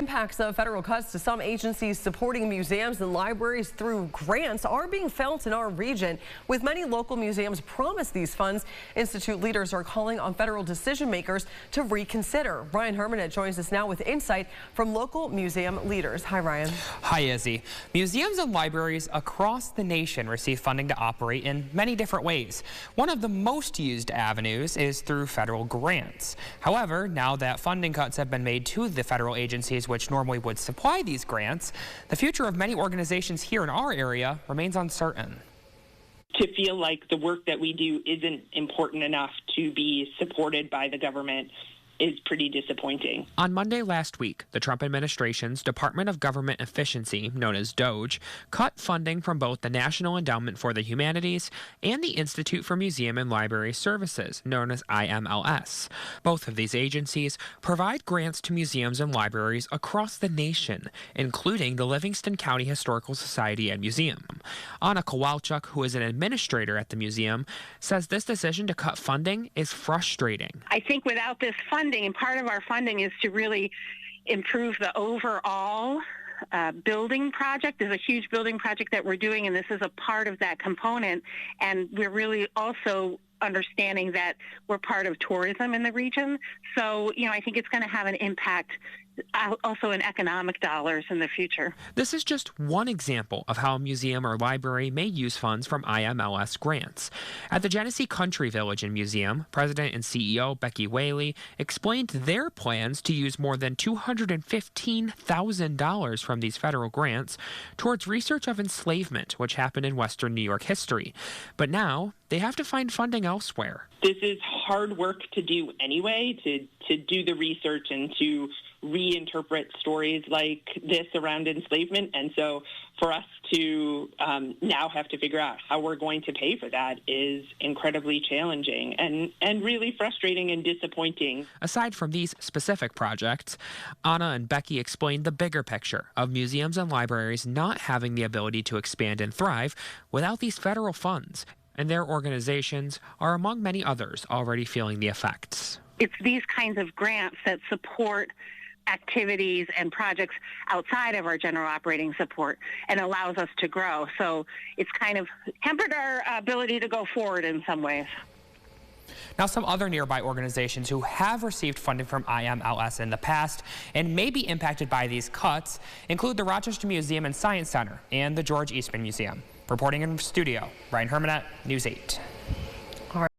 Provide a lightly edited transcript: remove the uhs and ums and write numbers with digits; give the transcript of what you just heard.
impacts of federal cuts to some agencies supporting museums and libraries through grants are being felt in our region. With many local museums promised these funds, Institute leaders are calling on federal decision makers to reconsider. Ryan Hermanet joins us now with insight from local museum leaders. Hi, Ryan. Hi, Izzy. Museums and libraries across the nation receive funding to operate in many different ways. One of the most used avenues is through federal grants. However, now that funding cuts have been made to the federal agencies which normally would supply these grants, the future of many organizations here in our area remains uncertain. To feel like the work that we do isn't important enough to be supported by the government is pretty disappointing. On Monday last week, the Trump administration's Department of Government Efficiency, known as DOGE, cut funding from both the National Endowment for the Humanities and the Institute for Museum and Library Services, known as IMLS. Both of these agencies provide grants to museums and libraries across the nation, including the Livingston County Historical Society and Museum. Anna Kowalchuk, who is an administrator at the museum, says this decision to cut funding is frustrating. I think without this funding, and part of our funding is to really improve the overall building project. There's a huge building project that we're doing, and this is a part of that component. And we're really also understanding that we're part of tourism in the region. So, I think it's going to have an impact also in economic dollars in the future. This is just one example of how a museum or library may use funds from IMLS grants. At the Genesee Country Village and Museum, President and CEO Becky Whaley explained their plans to use more than $215,000 from these federal grants towards research of enslavement, which happened in Western New York history. But now they have to find funding elsewhere. This is hard work to do anyway, to do the research and to reinterpret stories like this around enslavement. And so for us to now have to figure out how we're going to pay for that is incredibly challenging and really frustrating and disappointing. Aside from these specific projects, Anna and Becky explained the bigger picture of museums and libraries not having the ability to expand and thrive without these federal funds. And their organizations are among many others already feeling the effects. It's these kinds of grants that support activities and projects outside of our general operating support and allows us to grow. So it's kind of hampered our ability to go forward in some ways. Now, some other nearby organizations who have received funding from IMLS in the past and may be impacted by these cuts include the Rochester Museum and Science Center and the George Eastman Museum. Reporting in studio, Ryan Hermanet, News 8.